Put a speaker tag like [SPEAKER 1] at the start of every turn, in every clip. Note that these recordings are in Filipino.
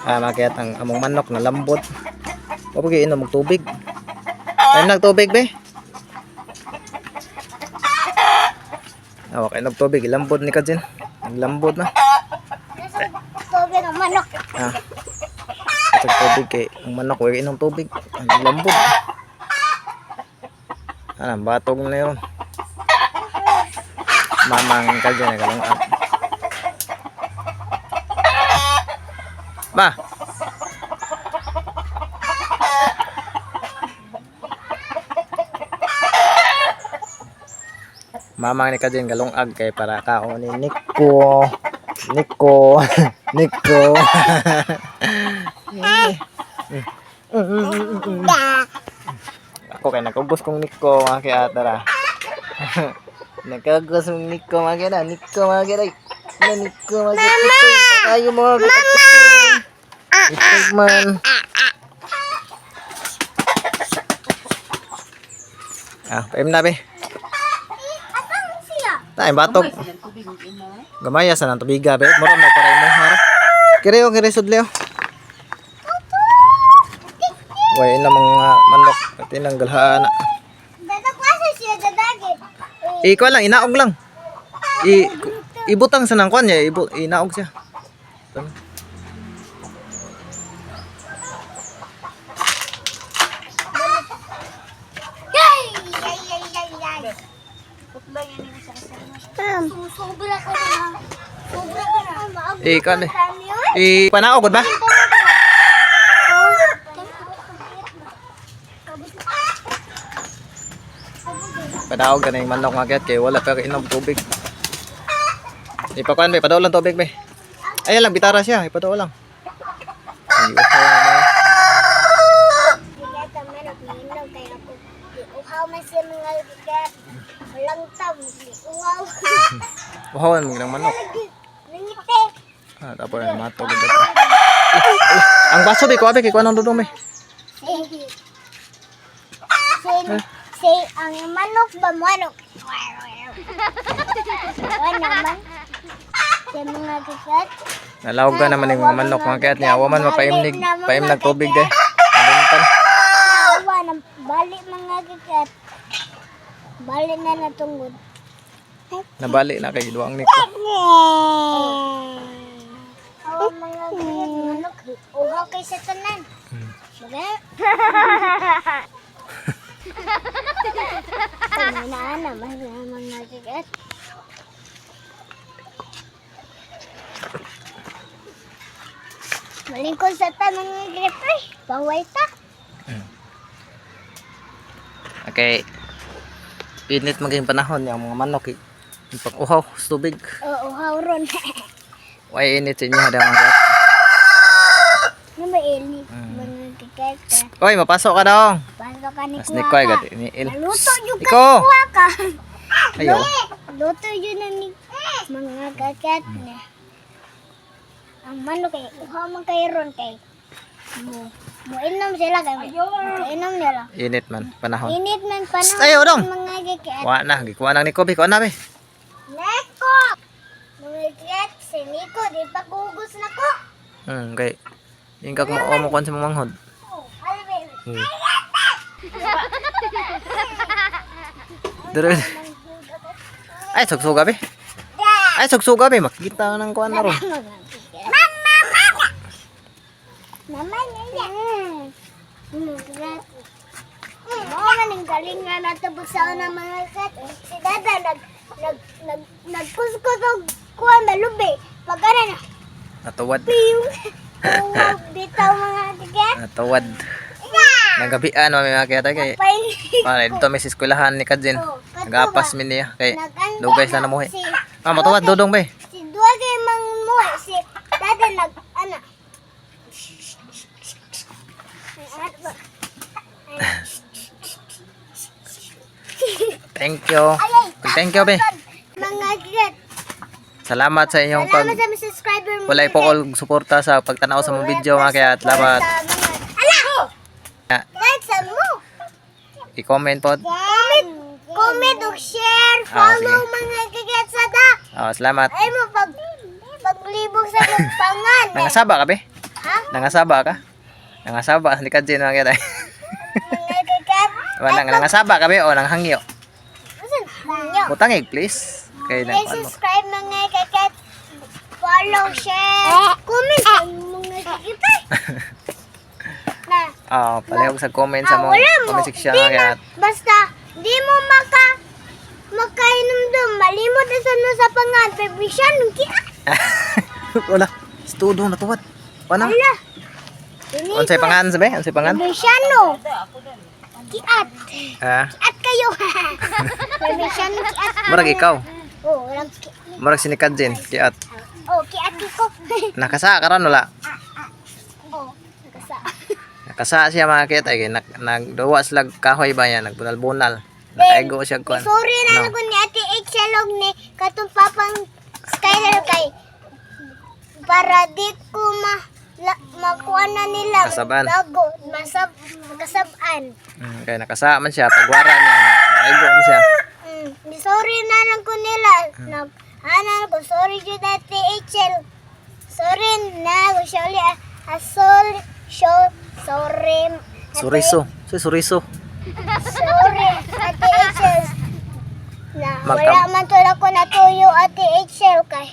[SPEAKER 1] Makiyat ang among manok na lambot. O pag inom og tubig. Ay nagtubig be. Okay, nagtubig lambot ni Kajin. Ang lambot na.
[SPEAKER 2] Tubig ng manok.
[SPEAKER 1] Ito tubig kay ang manok wag inom tubig. Ang lambot. Batog na yun. Mamang Kajin na kalungap. Ba. Mamang ni Kajin galungag kay para kaon ni Nico. Nico. Ako kay nagubos kong Nico mga kaya tara. Nagkagos kong Nico mga kaya Nico mga kaya. Nico mga kaya. Ayo mo Itag man. Paim na be. Tayo batok. Gamaya sa nang tubiga be. Mura mo para mo hara. Kire sudleo. Way na mga manok pati nang galhaan.
[SPEAKER 2] Dadakwasa siya dadagit.
[SPEAKER 1] Ikaw lang inaog lang. Ibutang sa nang kwan niya, inaog siya.
[SPEAKER 2] Sobra ka na.
[SPEAKER 1] Ikaw ni. Panaog ba? Panaog ka na yung manok mga kay wala pa inom tubig. Ipakuan be, padaw lang tubig be. Ayan lang, bitara siya, ipadaw lang.
[SPEAKER 2] Uhaw man siya mga gigat. Walang tam. Uhaw.
[SPEAKER 1] Uhawan mo ng manok.
[SPEAKER 2] Nangiti.
[SPEAKER 1] Tapos na matog. Ang baso be, kuha be, kay kuha ng dudong be.
[SPEAKER 2] Ang manok ba manok? Naman. Sa mga gigat.
[SPEAKER 1] Nalawag ka naman yung mga manok mga kayat niya. Awaman paim nagtubig de. Naluntan.
[SPEAKER 2] Awa na bali mga gigat. Bali na natungod.
[SPEAKER 1] Nabali na kay duwang Nico.
[SPEAKER 2] Awa mga gigat manok. Uhaw kay sa tanan. Baga. Pagminaan naman mga gigat. Malingkod sa tanong ng gripe, baway ta.
[SPEAKER 1] Okay. Init maging panahon yung mga manok. Yung pag-uhaw sa tubig.
[SPEAKER 2] Oo, hawron.
[SPEAKER 1] Way init sa inyo hadang mga kayat.
[SPEAKER 2] Ano ba init? Mga kiketa.
[SPEAKER 1] Oy, mapasok ka daw.
[SPEAKER 2] Pasok ka ni
[SPEAKER 1] Mas
[SPEAKER 2] kuha
[SPEAKER 1] Nico ay
[SPEAKER 2] ka.
[SPEAKER 1] gati.
[SPEAKER 2] Naluto yung
[SPEAKER 1] Iko.
[SPEAKER 2] kuha ka.
[SPEAKER 1] Ayo.
[SPEAKER 2] Luto yun na ni mga kakat na. Ang manok kay uhaw man kay ron kay. Mo inom sila kay. Inom nila.
[SPEAKER 1] Init man panahon.
[SPEAKER 2] Init man panahon.
[SPEAKER 1] Ayo dong.
[SPEAKER 2] Mga kakat.
[SPEAKER 1] Wa na, gikuha nang Nico be, kuha na be.
[SPEAKER 2] Neko! Mga kakat, si Nico, di pa kugos na ko.
[SPEAKER 1] Okay. Yung kag mo kon sa manghod. Dere. Ay sugsuga be. Ay sugsuga be, makita nang kuan na ron.
[SPEAKER 2] Mama niya. Mama ning galing nga natubog sa una mga kat. Si Dada nagkuskus og kuan balubi. Pagana na.
[SPEAKER 1] Natuwad.
[SPEAKER 2] Piu. Bitaw mga tigat.
[SPEAKER 1] Natuwad. Nagabian may mga kaya kay. Para dito may eskwelahan ni Kajin. Nagapas min niya kay dugay sa namuhi. Matuwad dodong be.
[SPEAKER 2] Si duwa kay mang muhi si Dada ana.
[SPEAKER 1] Thank you. Thank you be.
[SPEAKER 2] Mga tigat.
[SPEAKER 1] Salamat sa inyong pag
[SPEAKER 2] Salamat sa mga subscriber mo.
[SPEAKER 1] walay po all suporta sa pagtanaw sa mga video mga kaya salamat.
[SPEAKER 2] Like sa mo.
[SPEAKER 1] I-comment po.
[SPEAKER 2] Comment ug share, follow
[SPEAKER 1] sige.
[SPEAKER 2] mga kagat sa da.
[SPEAKER 1] Salamat.
[SPEAKER 2] Ay mo paglibog sa pangan.
[SPEAKER 1] Nangasaba ka be?
[SPEAKER 2] Ha?
[SPEAKER 1] Nangasaba ka? Nangasaba ni Kajin mga kita.
[SPEAKER 2] Mga kakat.
[SPEAKER 1] Nangasaba ka ba o nanghangyo?
[SPEAKER 2] Nanyo.
[SPEAKER 1] Butangig please. Kay
[SPEAKER 2] Please
[SPEAKER 1] nang ano.
[SPEAKER 2] subscribe mga kakat. Follow, share, comment ang mga kakita. Na,
[SPEAKER 1] Palihog sa comment sa mga
[SPEAKER 2] wala mo.
[SPEAKER 1] comment section
[SPEAKER 2] Di
[SPEAKER 1] mga
[SPEAKER 2] na,
[SPEAKER 1] kat.
[SPEAKER 2] basta, di mo makainom doon. Malimot na sa sa pangan. Pebisyan,
[SPEAKER 1] Wala. Studo na tuwad. Pana?
[SPEAKER 2] Wala.
[SPEAKER 1] Unsay pangan sabi? Unsay pangan?
[SPEAKER 2] Pebisyan, no. Kiat.
[SPEAKER 1] Ah,
[SPEAKER 2] Kiat kayo. Pebisyan, kiat.
[SPEAKER 1] murag ikaw.
[SPEAKER 2] Oh, walang
[SPEAKER 1] Murag sinikad din. Kiat.
[SPEAKER 2] Oh, kiat ko.
[SPEAKER 1] Nakasa ka ron wala.
[SPEAKER 2] Oh, nagkasa.
[SPEAKER 1] Nakasa siya mga kit ay nagduwa sila kahoy ba yan, nagbunal-bunal. Nakaigo siya kuan.
[SPEAKER 2] Sorry na ko ni Ate Excelog ni katong papang Skyler kay para di ko makuha na nila.
[SPEAKER 1] Kasaban.
[SPEAKER 2] Bago, kasaban.
[SPEAKER 1] Kaya nakasa man siya pagwara niya. Nakaigo man siya.
[SPEAKER 2] Sorry na lang ko nila. Anan ko, sorry jud Ate Excel. Sorry na ko siya ulit. Sorry.
[SPEAKER 1] Suriso. Si Suriso.
[SPEAKER 2] Sorry, Ate Excel. Na
[SPEAKER 1] Magkam-
[SPEAKER 2] wala man to ako natuyo Ate Excel kay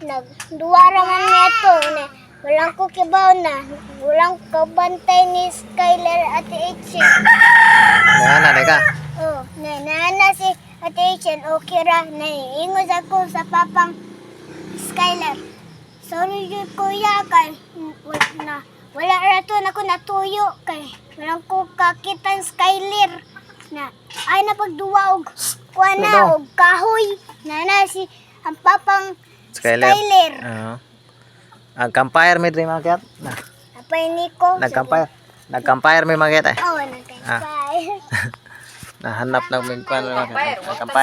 [SPEAKER 2] nagduwara man neto na walang ko kibaw na walang kabantay ni Skyler Ate Excel.
[SPEAKER 1] Nana ka.
[SPEAKER 2] Oh, na si Ate Excel okay ra naiingos ako sa papang Skyler. Sorry yun kuya kay wala ra to na ko natuyo kay walang ko kakitang Skyler na ay napagduwa og kuha na
[SPEAKER 1] Ano?
[SPEAKER 2] og kahoy na si ang papang
[SPEAKER 1] Skyler.
[SPEAKER 2] Skyler.
[SPEAKER 1] Ang campfire may dream mga kit.
[SPEAKER 2] Apay Nico.
[SPEAKER 1] Nag-campfire. Nag-campfire may mga kit.
[SPEAKER 2] Oh, nagkay.
[SPEAKER 1] Nahanap ng mga kuan mga kit. Campfire.